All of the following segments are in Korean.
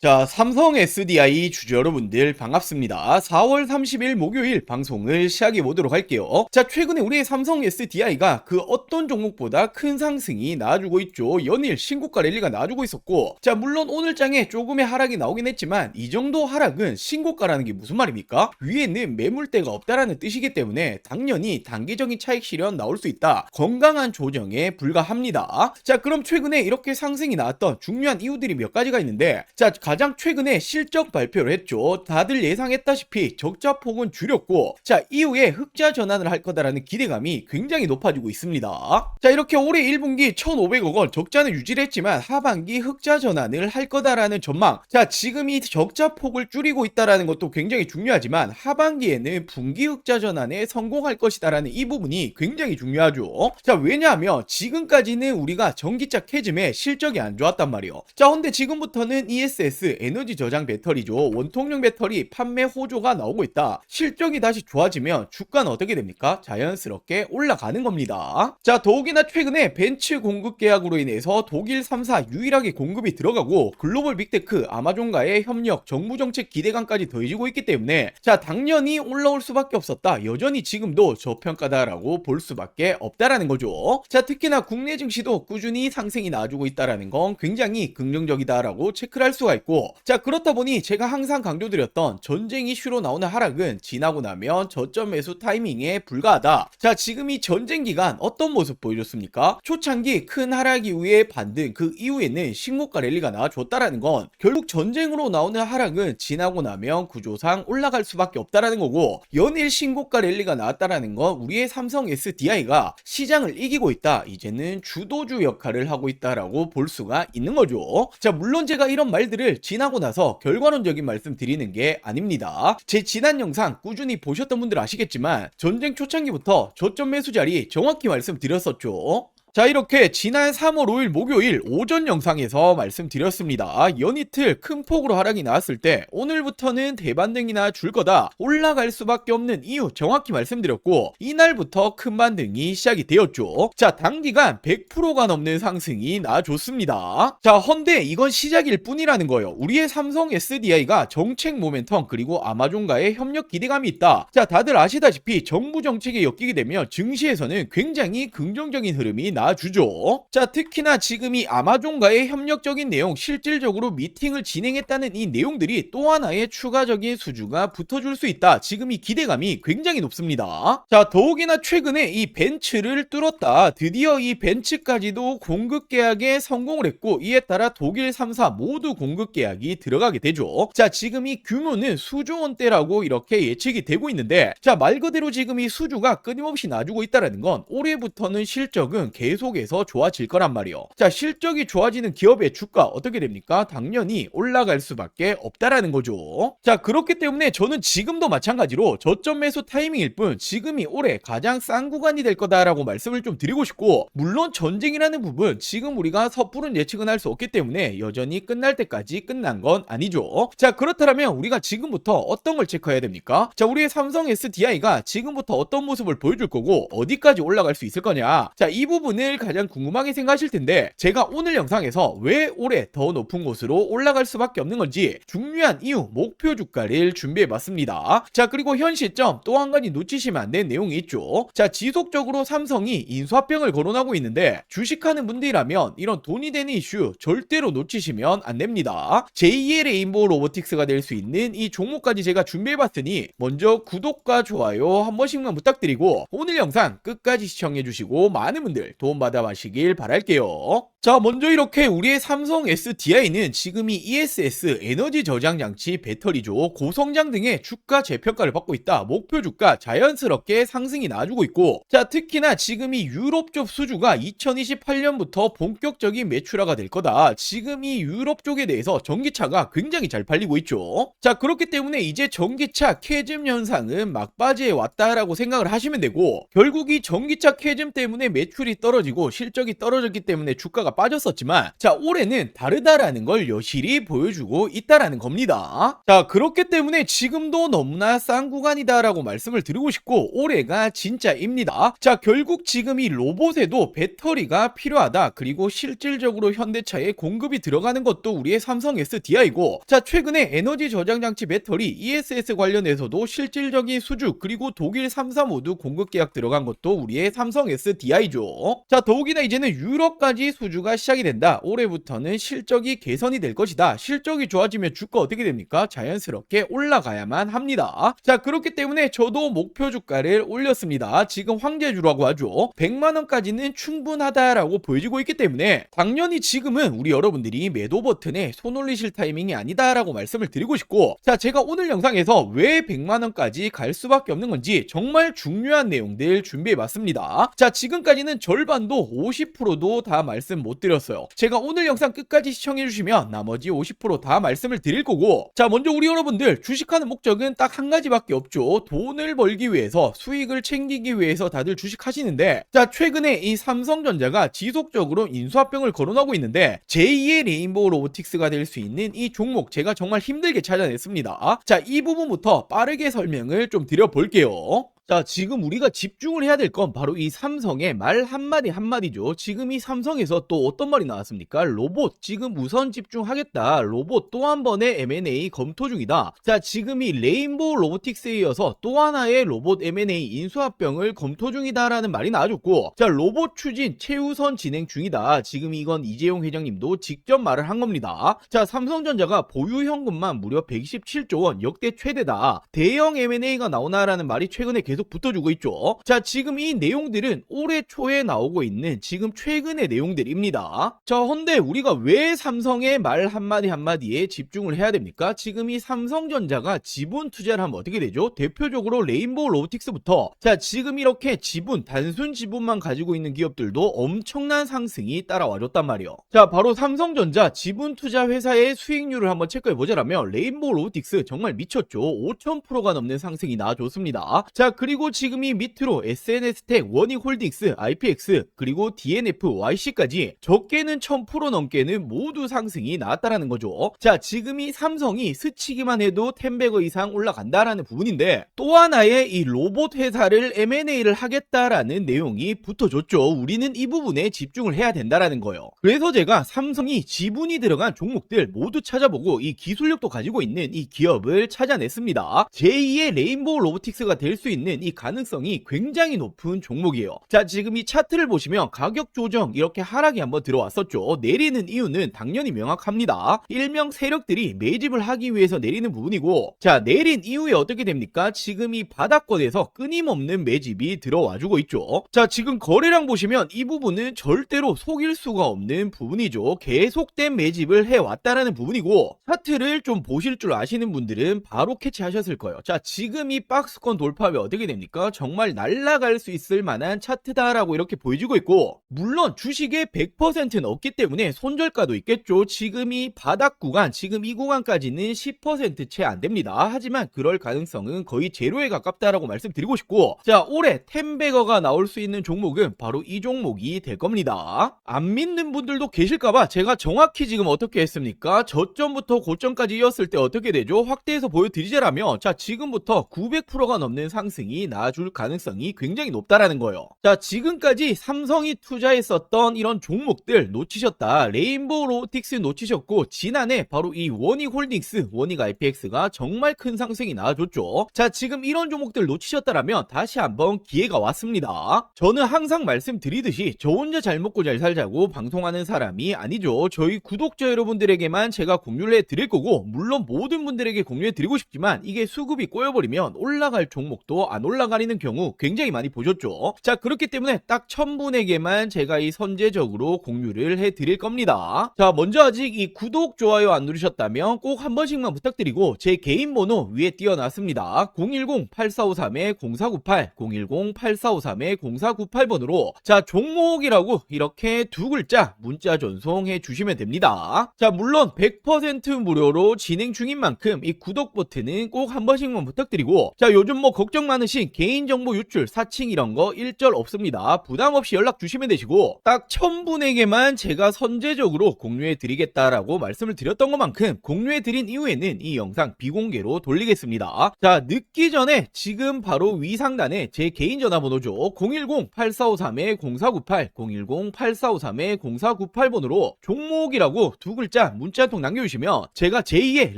자, 삼성 SDI 주주 여러분들 반갑습니다. 4월 30일 목요일 방송을 시작해 보도록 할게요. 자, 최근에 우리의 삼성 SDI가 그 어떤 종목보다 큰 상승이 나와주고 있죠. 연일 신고가 랠리가 나와주고 있었고, 자, 물론 오늘 장에 조금의 하락이 나오긴 했지만 이 정도 하락은 신고가라는 게 무슨 말입니까? 위에는 매물대가 없다라는 뜻이기 때문에 당연히 단기적인 차익 실현 나올 수 있다. 건강한 조정에 불과합니다. 자, 그럼 최근에 이렇게 상승이 나왔던 중요한 이유들이 몇 가지가 있는데, 자, 가장 최근에 실적 발표를 했죠. 다들 예상했다시피 적자폭은 줄였고, 자, 이후에 흑자 전환을 할 거다라는 기대감이 굉장히 높아지고 있습니다. 자, 이렇게 올해 1분기 1,500억 원 적자는 유지를 했지만 하반기 흑자 전환을 할 거다라는 전망. 자, 지금 이 적자폭을 줄이고 있다라는 것도 굉장히 중요하지만 하반기에는 분기 흑자 전환에 성공할 것이다라는 이 부분이 굉장히 중요하죠. 자, 왜냐하면 지금까지는 우리가 전기차 캐즘에 실적이 안 좋았단 말이에요. 자, 근데 지금부터는 ESS 에너지 저장 배터리죠. 원통형 배터리 판매 호조가 나오고 있다. 실적이 다시 좋아지면 주가는 어떻게 됩니까? 자연스럽게 올라가는 겁니다. 자, 더욱이나 최근에 벤츠 공급 계약으로 인해서 독일 3사 유일하게 공급이 들어가고 글로벌 빅테크 아마존과의 협력, 정부 정책 기대감까지 더해지고 있기 때문에 자, 당연히 올라올 수밖에 없었다. 여전히 지금도 저평가다라고 볼 수밖에 없다라는 거죠. 자, 특히나 국내 증시도 꾸준히 상승이 나와주고 있다라는 건 굉장히 긍정적이다라고 체크를 할 수가 있고, 자, 그렇다 보니 제가 항상 강조드렸던 전쟁 이슈로 나오는 하락은 지나고 나면 저점 매수 타이밍에 불과하다. 자, 지금 이 전쟁 기간 어떤 모습 보여줬습니까? 초창기 큰 하락 이후에 반등, 그 이후에는 신고가 랠리가 나와줬다라는 건 결국 전쟁으로 나오는 하락은 지나고 나면 구조상 올라갈 수밖에 없다라는 거고, 연일 신고가 랠리가 나왔다라는 건 우리의 삼성 SDI가 시장을 이기고 있다, 이제는 주도주 역할을 하고 있다라고 볼 수가 있는 거죠. 자, 물론 제가 이런 말들을 지나고 나서 결과론적인 말씀 드리는 게 아닙니다. 제 지난 영상 꾸준히 보셨던 분들 아시겠지만 전쟁 초창기부터 저점 매수 자리 정확히 말씀드렸었죠. 자, 이렇게 지난 3월 5일 목요일 오전 영상에서 말씀드렸습니다. 연이틀 큰 폭으로 하락이 나왔을 때 오늘부터는 대반등이나 줄 거다, 올라갈 수밖에 없는 이유 정확히 말씀드렸고, 이날부터 큰 반등이 시작이 되었죠. 자, 단기간 100%가 넘는 상승이 나와줬습니다. 자, 헌데 이건 시작일 뿐이라는 거예요. 우리의 삼성 SDI가 정책 모멘텀 그리고 아마존과의 협력 기대감이 있다. 자, 다들 아시다시피 정부 정책에 엮이게 되면 증시에서는 굉장히 긍정적인 흐름이 주죠. 자, 특히나 지금 이 아마존과의 협력적인 내용, 실질적으로 미팅을 진행했다는 이 내용들이 또 하나의 추가적인 수주가 붙어줄 수 있다. 지금 이 기대감이 굉장히 높습니다. 자, 더욱이나 최근에 이 벤츠를 뚫었다. 드디어 이 벤츠까지도 공급 계약에 성공을 했고, 이에 따라 독일 3사 모두 공급 계약이 들어가게 되죠. 자, 지금 이 규모는 수조 원대라고 이렇게 예측이 되고 있는데, 자, 말 그대로 지금 이 수주가 끊임없이 나주고 있다는 건 올해부터는 실적은 계속해서 좋아질 거란 말이요. 자, 실적이 좋아지는 기업의 주가 어떻게 됩니까? 당연히 올라갈 수밖에 없다라는 거죠. 자, 그렇기 때문에 저는 지금도 마찬가지로 저점 매수 타이밍일 뿐 지금이 올해 가장 싼 구간이 될 거다라고 말씀을 좀 드리고 싶고, 물론 전쟁이라는 부분 지금 우리가 섣부른 예측은 할 수 없기 때문에 여전히 끝날 때까지 끝난 건 아니죠. 자, 그렇다면 우리가 지금부터 어떤 걸 체크해야 됩니까? 자, 우리의 삼성 SDI가 지금부터 어떤 모습을 보여줄 거고 어디까지 올라갈 수 있을 거냐? 자, 이 부분을 가장 궁금하게 생각하실 텐데, 제가 오늘 영상에서 왜 올해 더 높은 곳으로 올라갈 수밖에 없는 건지 중요한 이유, 목표 주가를 준비해 봤습니다. 자, 그리고 현 시점 또 한 가지 놓치시면 안 되는 내용이 있죠. 자, 지속적으로 삼성이 인수합병을 거론하고 있는데, 주식하는 분들이라면 이런 돈이 되는 이슈 절대로 놓치시면 안 됩니다. 제2의 레인보우 로보틱스가 될 수 있는 이 종목까지 제가 준비해 봤으니 먼저 구독과 좋아요 한 번씩만 부탁드리고 오늘 영상 끝까지 시청해 주시고 많은 분들 도움 받아 가시길 바랄게요. 자, 먼저 이렇게 우리의 삼성 SDI는 지금 이 ESS 에너지 저장 장치 배터리죠, 고성장 등의 주가 재평가를 받고 있다. 목표 주가 자연스럽게 상승이 나와주고 있고, 자, 특히나 지금 이 유럽 쪽 수주가 2028년부터 본격적인 매출화가 될 거다. 지금 이 유럽 쪽에 대해서 전기차가 굉장히 잘 팔리고 있죠. 자, 그렇기 때문에 이제 전기차 캐즘 현상은 막바지에 왔다라고 생각을 하시면 되고, 결국 이 전기차 캐즘 때문에 매출이 떨어지는 떨어지고 실적이 떨어졌기 때문에 주가가 빠졌었지만 자, 올해는 다르다라는 걸 여실히 보여주고 있다라는 겁니다. 자, 그렇기 때문에 지금도 너무나 싼 구간이다라고 말씀을 드리고 싶고 올해가 진짜입니다. 자, 결국 지금 이 로봇에도 배터리가 필요하다. 그리고 실질적으로 현대차에 공급이 들어가는 것도 우리의 삼성 SDI고, 자, 최근에 에너지 저장 장치 배터리 ESS 관련해서도 실질적인 수주 그리고 독일 3사 모두 공급 계약 들어간 것도 우리의 삼성 SDI죠. 자, 더욱이나 이제는 유럽까지 수주가 시작이 된다. 올해부터는 실적이 개선이 될 것이다. 실적이 좋아지면 주가 어떻게 됩니까? 자연스럽게 올라가야만 합니다. 자, 그렇기 때문에 저도 목표 주가를 올렸습니다. 지금 황제주라고 하죠. 100만원까지는 충분하다라고 보여지고 있기 때문에 당연히 지금은 우리 여러분들이 매도 버튼에 손 올리실 타이밍이 아니다라고 말씀을 드리고 싶고, 자, 제가 오늘 영상에서 왜 100만원까지 갈 수밖에 없는 건지 정말 중요한 내용들 준비해봤습니다. 자, 지금까지는 절반도 50%도 다 말씀 못 드렸어요. 제가 오늘 영상 끝까지 시청해주시면 나머지 50% 다 말씀을 드릴 거고, 자, 먼저 우리 여러분들 주식하는 목적은 딱 한 가지밖에 없죠. 돈을 벌기 위해서, 수익을 챙기기 위해서 다들 주식하시는데, 자, 최근에 이 삼성전자가 지속적으로 인수합병을 거론하고 있는데 제2의 레인보우 로보틱스가 될 수 있는 이 종목 제가 정말 힘들게 찾아냈습니다. 자, 이 부분부터 빠르게 설명을 좀 드려볼게요. 자, 지금 우리가 집중을 해야 될 건 바로 이 삼성의 말 한마디 한마디죠. 지금 이 삼성에서 또 어떤 말이 나왔습니까? 로봇 지금 우선 집중하겠다. 로봇 또 한 번의 M&A 검토 중이다. 자, 지금 이 레인보우 로보틱스에 이어서 또 하나의 로봇 M&A 인수합병을 검토 중이다라는 말이 나와줬고, 자, 로봇 추진 최우선 진행 중이다. 지금 이건 이재용 회장님도 직접 말을 한 겁니다. 자, 삼성전자가 보유 현금만 무려 127조 원, 역대 최대다. 대형 M&A가 나오나라는 말이 최근에 계속 붙어주고 있죠. 자, 지금 이 내용들은 올해 초에 나오고 있는 지금 최근의 내용들입니다. 자, 헌데 우리가 왜 삼성의 말 한마디 한마디에 집중을 해야 됩니까? 지금 이 삼성전자가 지분 투자를 하면 어떻게 되죠? 대표적으로 레인보우 로보틱스부터, 자, 지금 이렇게 지분, 단순 지분만 가지고 있는 기업들도 엄청난 상승이 따라와줬단 말이에요. 자, 바로 삼성전자 지분 투자 회사의 수익률을 한번 체크해보자라면 레인보우 로보틱스 정말 미쳤죠. 5000%가 넘는 상승이 나와줬습니다. 자, 그리고 지금 이 밑으로 SNS텍, 원익홀딩스, IPX, 그리고 DNF, YC까지 적게는 1000% 넘게는 모두 상승이 나왔다라는 거죠. 자, 지금 이 삼성이 스치기만 해도 10배거 이상 올라간다라는 부분인데 또 하나의 이 로봇 회사를 M&A를 하겠다라는 내용이 붙어줬죠. 우리는 이 부분에 집중을 해야 된다라는 거예요. 그래서 제가 삼성이 지분이 들어간 종목들 모두 찾아보고 이 기술력도 가지고 있는 이 기업을 찾아냈습니다. 제2의 레인보우 로보틱스가 될 수 있는 이 가능성이 굉장히 높은 종목이에요. 자, 지금 이 차트를 보시면 가격 조정 이렇게 하락이 한번 들어왔었죠. 내리는 이유는 당연히 명확합니다. 일명 세력들이 매집을 하기 위해서 내리는 부분이고, 자, 내린 이후에 어떻게 됩니까? 지금 이 바닥권에서 끊임없는 매집이 들어와주고 있죠. 자, 지금 거래량 보시면 이 부분은 절대로 속일 수가 없는 부분이죠. 계속된 매집을 해왔다라는 부분이고, 차트를 좀 보실 줄 아시는 분들은 바로 캐치하셨을 거예요. 자, 지금 이 박스권 돌파하면 어떻게 됩니까? 정말 날아갈 수 있을 만한 차트다라고 이렇게 보여지고 있고, 물론 주식의 100%는 없기 때문에 손절가도 있겠죠. 지금 이 바닥 구간, 지금 이 구간까지는 10% 채 안 됩니다. 하지만 그럴 가능성은 거의 제로에 가깝다라고 말씀드리고 싶고, 자, 올해 10배거가 나올 수 있는 종목은 바로 이 종목이 될 겁니다. 안 믿는 분들도 계실까봐 제가 정확히 지금 어떻게 했습니까? 저점부터 고점까지 이었을 때 어떻게 되죠? 확대해서 보여드리자라면, 자, 지금부터 900%가 넘는 상승이 나아줄 가능성이 굉장히 높다라는 거예요. 자, 지금까지 삼성이 투자했었던 이런 종목들 놓치셨다. 레인보우 로보틱스 놓치셨고, 지난해 바로 이 원익홀딩스, 원익 IPX가 정말 큰 상승이 나와줬죠. 자, 지금 이런 종목들 놓치셨다라면 다시 한번 기회가 왔습니다. 저는 항상 말씀드리듯이 저 혼자 잘 먹고 잘 살자고 방송하는 사람이 아니죠. 저희 구독자 여러분들에게만 제가 공유를 해드릴 거고, 물론 모든 분들에게 공유해드리고 싶지만 이게 수급이 꼬여버리면 올라갈 종목도 안 올라가리는 경우 굉장히 많이 보셨죠. 자, 그렇기 때문에 딱 1000분에게만 제가 이 선제적으로 공유를 해드릴 겁니다. 자, 먼저 아직 이 구독, 좋아요 안 누르셨다면 꼭 한 번씩만 부탁드리고, 제 개인 번호 위에 띄워놨습니다. 010-8453-0498, 010-8453-0498번으로 자, 종목이라고 이렇게 두 글자 문자 전송해 주시면 됩니다. 자, 물론 100% 무료로 진행 중인 만큼 이 구독 버튼은 꼭 한 번씩만 부탁드리고, 자, 요즘 뭐 걱정 많으신 하칭, 개인정보 유출, 사칭 이런 거 일절 없습니다. 부담없이 연락 주시면 되시고 딱 1000분에게만 제가 선제적으로 공유해 드리겠다라고 말씀을 드렸던 것만큼 공유해 드린 이후에는 이 영상 비공개로 돌리겠습니다. 자, 늦기 전에 지금 바로 위 상단에 제 개인 전화번호죠. 010-8453-0498 010-8453-0498번으로 종목이라고 두 글자 문자 한 통 남겨주시면 제가 제2의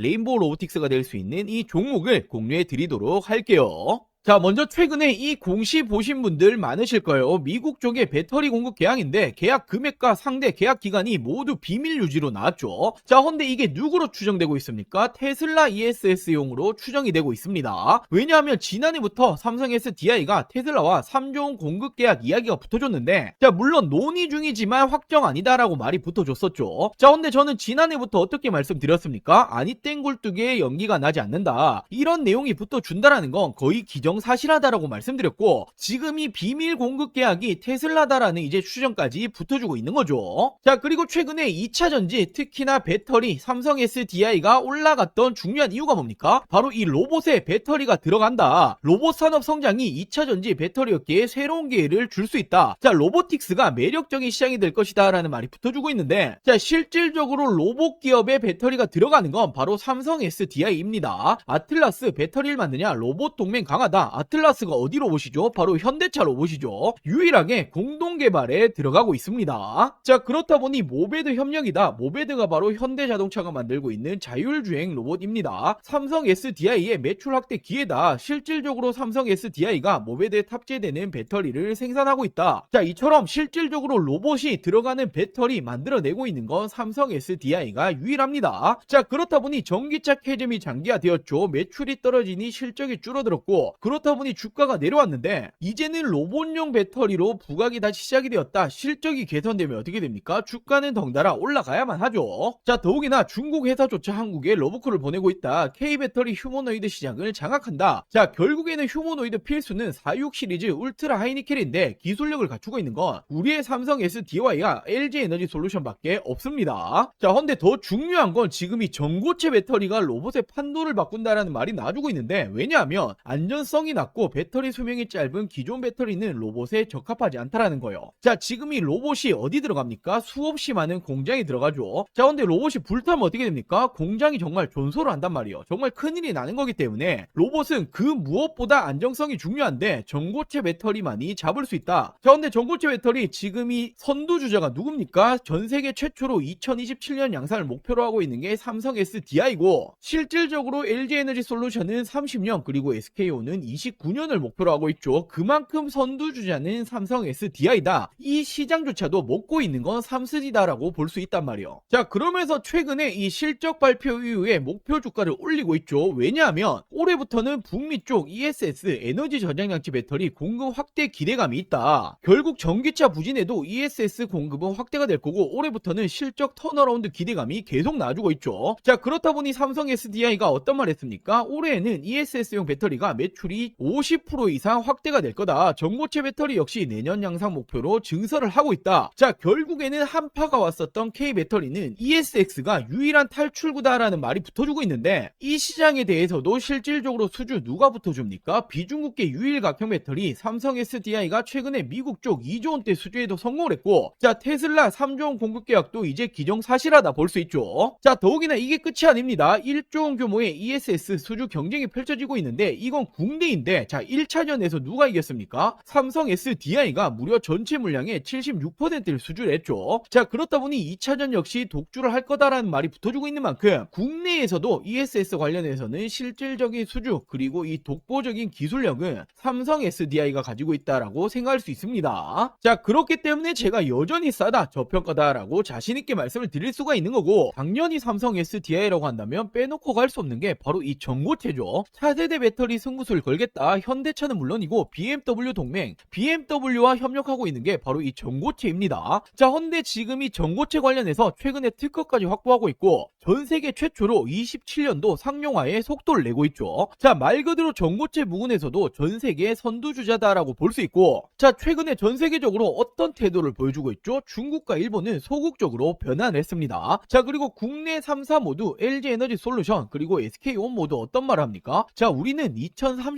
레인보우 로보틱스가 될 수 있는 이 종목을 공유해 드리도록 할게요. 자, 먼저 최근에 이 공시 보신 분들 많으실 거예요. 미국 쪽의 배터리 공급 계약인데 계약 금액과 상대 계약 기간이 모두 비밀 유지로 나왔죠. 자, 근데 이게 누구로 추정되고 있습니까? 테슬라 ESS용으로 추정이 되고 있습니다. 왜냐하면 지난해부터 삼성 SDI가 테슬라와 3종 공급 계약 이야기가 붙어줬는데, 자, 물론 논의 중이지만 확정 아니다라고 말이 붙어줬었죠. 자, 근데 저는 지난해부터 어떻게 말씀드렸습니까? 아니 땡굴뚝에 연기가 나지 않는다, 이런 내용이 붙어준다라는 건 거의 기정사실하다라고 말씀드렸고, 지금 이 비밀 공급 계약이 테슬라다라는 이제 추정까지 붙어주고 있는 거죠. 자, 그리고 최근에 2차전지, 특히나 배터리, 삼성 SDI가 올라갔던 중요한 이유가 뭡니까? 바로 이 로봇에 배터리가 들어간다. 로봇 산업 성장이 2차전지 배터리 업계에 새로운 기회를 줄 수 있다. 자, 로보틱스가 매력적인 시장이 될 것이다 라는 말이 붙어주고 있는데, 자, 실질적으로 로봇 기업에 배터리가 들어가는 건 바로 삼성 SDI입니다. 아틀라스 배터리를 만드냐? 로봇 동맹 강하다. 아틀라스가 어디 로봇이죠? 바로 현대차 로봇이죠. 유일하게 공동 개발에 들어가고 있습니다. 자, 그렇다 보니 모베드 협력이다. 모베드가 바로 현대자동차가 만들고 있는 자율주행 로봇입니다. 삼성 SDI의 매출 확대 기회다. 실질적으로 삼성 SDI가 모베드에 탑재되는 배터리를 생산하고 있다. 자, 이처럼 실질적으로 로봇이 들어가는 배터리 만들어내고 있는 건 삼성 SDI가 유일합니다. 자, 그렇다 보니 전기차 캐즘이 장기화되었죠. 매출이 떨어지니 실적이 줄어들었고, 그렇다 보니 주가가 내려왔는데, 이제는 로봇용 배터리로 부각이 다시 시작이 되었다. 실적이 개선되면 어떻게 됩니까? 주가는 덩달아 올라가야만 하죠. 자, 더욱이나 중국 회사조차 한국에 러브콜을 보내고 있다. K배터리 휴머노이드 시장을 장악한다. 자, 결국에는 휴머노이드 필수는 46 시리즈 울트라 하이니켈인데 기술력을 갖추고 있는 건 우리의 삼성 SDI와 LG 에너지 솔루션밖에 없습니다. 자, 근데 더 중요한 건 지금 이 전고체 배터리가 로봇의 판도를 바꾼다라는 말이 나와주고 있는데, 왜냐하면 안전성이 낮고 배터리 수명이 짧은 기존 배터리는 로봇에 적합하지 않다라는 거예요. 자, 지금 이 로봇이 어디 들어갑니까? 수없이 많은 공장에 들어가죠. 자, 근데 로봇이 불타면 어떻게 됩니까? 공장이 정말 존소를 한단 말이에요. 정말 큰일이 나는 거기 때문에 로봇은 그 무엇보다 안정성이 중요한데 전고체 배터리만이 잡을 수 있다. 자, 근데 전고체 배터리 지금 이 선두주자가 누굽니까? 전 세계 최초로 2027년 양산을 목표로 하고 있는 게 삼성 SDI고, 실질적으로 LG 에너지 솔루션은 30년, 그리고 SK온은 29년을 목표로 하고 있죠. 그만큼 선두주자는 삼성 SDI다. 이 시장조차도 먹고 있는 건 삼스디다라고 볼 수 있단 말이에요. 자, 그러면서 최근에 이 실적 발표 이후에 목표 주가를 올리고 있죠. 왜냐하면 올해부터는 북미 쪽 ESS 에너지 저장장치 배터리 공급 확대 기대감이 있다. 결국 전기차 부진에도 ESS 공급은 확대가 될 거고, 올해부터는 실적 턴어라운드 기대감이 계속 나와주고 있죠. 자, 그렇다 보니 삼성 SDI가 어떤 말 했습니까? 올해에는 ESS용 배터리가 매출이 50% 이상 확대가 될 거다. 전고체 배터리 역시 내년 양상 목표로 증설을 하고 있다. 자, 결국에는 한파가 왔었던 K배터리는 ESX가 유일한 탈출구다라는 말이 붙어주고 있는데, 이 시장에 대해서도 실질적으로 수주 누가 붙어줍니까? 비중국계 유일각형 배터리 삼성 SDI가 최근에 미국 쪽 2조 원대 수주에도 성공을 했고, 자, 테슬라 3조 원 공급 계약도 이제 기정사실하다 볼 수 있죠. 자, 더욱이나 이게 끝이 아닙니다. 1조 원 규모의 ESS 수주 경쟁이 펼쳐지고 있는데, 이건 국내인데, 자, 1차전에서 누가 이겼습니까? 삼성 SDI가 무려 전체 물량의 76%를 수주를 했죠. 자, 그렇다 보니 2차전 역시 독주를 할 거다라는 말이 붙어주고 있는 만큼 국내에서도 ESS 관련해서는 실질적인 수주, 그리고 이 독보적인 기술력은 삼성 SDI가 가지고 있다라고 생각할 수 있습니다. 자, 그렇기 때문에 제가 여전히 싸다, 저평가다라고 자신있게 말씀을 드릴 수가 있는 거고, 당연히 삼성 SDI라고 한다면 빼놓고 갈 수 없는 게 바로 이 전고체죠. 차세대 배터리 승부수를 걸겠다. 현대차는 물론이고 BMW 동맹, BMW와 협력하고 있는 게 바로 이 전고체입니다. 자, 근데 지금 이 전고체 관련해서 최근에 특허까지 확보하고 있고, 전 세계 최초로 27년도 상용화에 속도를 내고 있죠. 자, 말 그대로 전고체 부분에서도 전 세계 선두주자다라고 볼 수 있고, 자, 최근에 전 세계적으로 어떤 태도를 보여주고 있죠? 중국과 일본은 소극적으로 변화를 했습니다. 자, 그리고 국내 3사 모두 LG 에너지 솔루션 그리고 SK온 모두 어떤 말을 합니까? 자, 우리는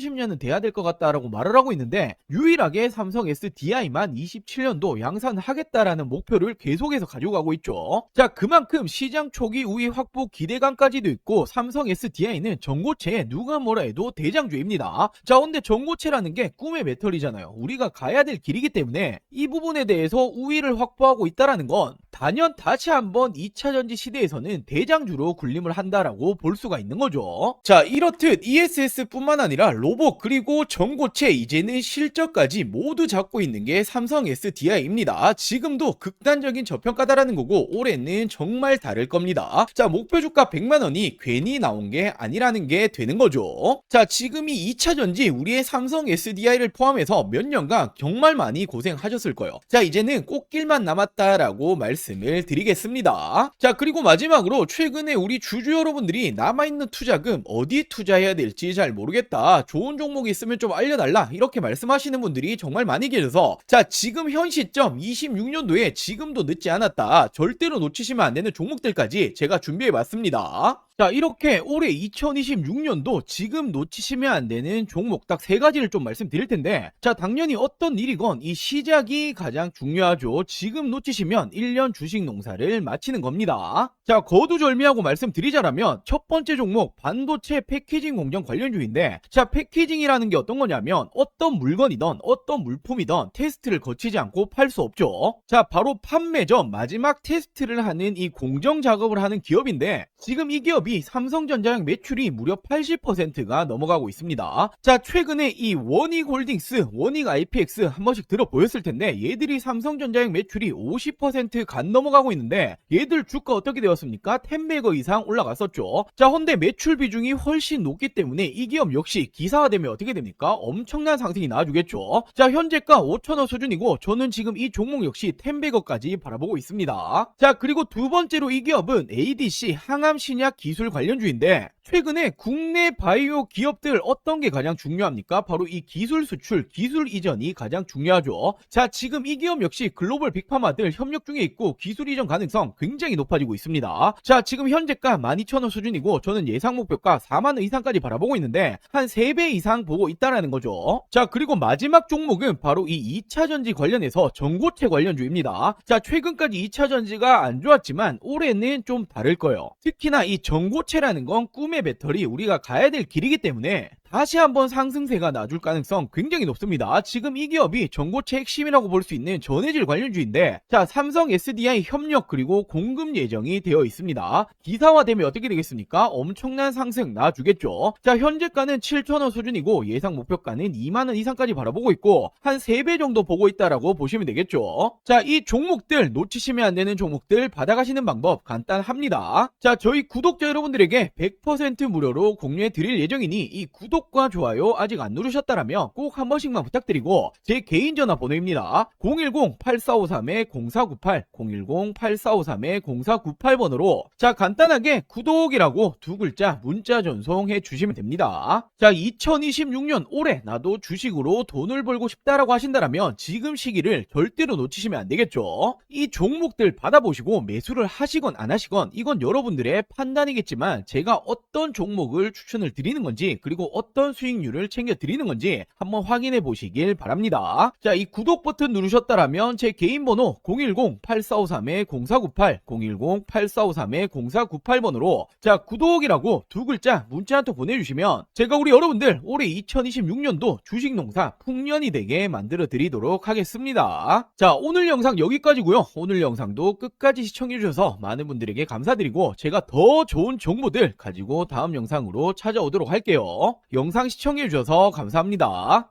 30년은 돼야 될 것 같다라고 말을 하고 있는데 유일하게 삼성 SDI만 27년도 양산하겠다라는 목표를 계속해서 가지고 가고 있죠. 자, 그만큼 시장 초기 우위 확보 기대감까지도 있고 삼성 SDI는 전고체에 누가 뭐라 해도 대장주입니다. 자, 근데 전고체라는 게 꿈의 배터리잖아요. 우리가 가야 될 길이기 때문에 이 부분에 대해서 우위를 확보하고 있다라는 건 단연 다시 한번 2차 전지 시대에서는 대장주로 군림을 한다라고 볼 수가 있는 거죠. 자, 이렇듯 ESS뿐만 아니라 로봇 그리고 전고체 이제는 실적까지 모두 잡고 있는 게 삼성 SDI입니다. 지금도 극단적인 저평가다라는 거고 올해는 정말 다를 겁니다. 자, 목표 주가 100만 원이 괜히 나온 게 아니라는 게 되는 거죠. 자, 지금이 2차 전지 우리의 삼성 SDI를 포함해서 몇 년간 정말 많이 고생하셨을 거예요. 자, 이제는 꽃길만 남았다라고 말씀을 드리겠습니다. 자, 그리고 마지막으로 최근에 우리 주주 여러분들이 남아있는 투자금 어디 투자해야 될지 잘 모르겠다, 좋은 종목이 있으면 좀 알려달라, 이렇게 말씀하시는 분들이 정말 많이 계셔서 자, 지금 현 시점 26년도에 지금도 늦지 않았다, 절대로 놓치시면 안 되는 종목들까지 제가 준비해 봤습니다. 자, 이렇게 올해 2026년도 지금 놓치시면 안 되는 종목 딱 3가지를 좀 말씀드릴 텐데, 자, 당연히 어떤 일이건 이 시작이 가장 중요하죠. 지금 놓치시면 1년 주식 농사를 마치는 겁니다. 자, 거두절미하고 말씀드리자라면 첫 번째 종목 반도체 패키징 공정 관련주인데, 자, 패키징이라는 게 어떤 거냐면 어떤 물건이든 어떤 물품이든 테스트를 거치지 않고 팔 수 없죠. 자, 바로 판매 전 마지막 테스트를 하는 이 공정 작업을 하는 기업인데, 지금 이 기업이 삼성전자의 매출이 무려 80%가 넘어가고 있습니다. 자, 최근에 이 원익홀딩스, 원익 IPX 한 번씩 들어보였을 텐데 얘들이 삼성전자의 매출이 50% 간 넘어가고 있는데 얘들 주가 어떻게 되었습니까? 10배거 이상 올라갔었죠. 자, 헌데 매출 비중이 훨씬 높기 때문에 이 기업 역시 기사화되면 어떻게 됩니까? 엄청난 상승이 나와주겠죠. 자, 현재가 5,000원 수준이고 저는 지금 이 종목 역시 10배거까지 바라보고 있습니다. 자, 그리고 두 번째로 이 기업은 ADC 항암 신약 기술 관련주인데 최근에 국내 바이오 기업들 어떤 게 가장 중요합니까? 바로 이 기술 수출, 기술 이전이 가장 중요하죠. 자, 지금 이 기업 역시 글로벌 빅파마들 협력 중에 있고 기술 이전 가능성 굉장히 높아지고 있습니다. 자, 지금 현재가 12,000원 수준이고 저는 예상 목표가 4만원 이상까지 바라보고 있는데 한 3배 이상 보고 있다라는 거죠. 자, 그리고 마지막 종목은 바로 이 2차 전지 관련해서 전고체 관련주입니다. 자, 최근까지 2차 전지가 안 좋았지만 올해는 좀 다를 거예요. 특히나 이 전고체라는 건 꿈의 배터리, 우리가 가야 될 길이기 때문에 다시 한번 상승세가 나줄 가능성 굉장히 높습니다. 지금 이 기업이 전고체 핵심이라고 볼 수 있는 전해질 관련주인데, 자, 삼성 SDI 협력 그리고 공급 예정이 되어 있습니다. 기사화되면 어떻게 되겠습니까? 엄청난 상승 나와주겠죠. 자, 현재가는 7,000원 수준이고 예상 목표가는 2만원 이상까지 바라보고 있고 한 3배 정도 보고 있다라고 보시면 되겠죠. 자, 이 종목들 놓치시면 안 되는 종목들 받아가시는 방법 간단합니다. 자, 저희 구독자 여러분들에게 100% 무료로 공유해 드릴 예정이니 이 구독과 좋아요 아직 안 누르셨다라면 꼭 한 번씩만 부탁드리고 제 개인 전화번호입니다. 010-8453-0498 010-8453-0498번으로 자, 간단하게 구독이라고 두 글자 문자 전송해 주시면 됩니다. 자, 2026년 올해 나도 주식으로 돈을 벌고 싶다라고 하신다라면 지금 시기를 절대로 놓치시면 안 되겠죠. 이 종목들 받아보시고 매수를 하시건 안 하시건 이건 여러분들의 판단이겠지만 제가 어떤 종목을 추천을 드리는 건지 그리고 어떤 수익률을 챙겨 드리는 건지 한번 확인해 보시길 바랍니다. 자, 이 구독 버튼 누르셨다라면 제 개인 번호 010-8453-0498 010-8453-0498번으로 자, 구독이라고 두 글자 문자 한 통 보내주시면 제가 우리 여러분들 올해 2026년도 주식농사 풍년이 되게 만들어 드리도록 하겠습니다. 자, 오늘 영상 여기까지고요. 오늘 영상도 끝까지 시청해 주셔서 많은 분들에게 감사드리고 제가 더 좋은 정보들 가지고 다음 영상으로 찾아오도록 할게요. 영상 시청해 주셔서 감사합니다.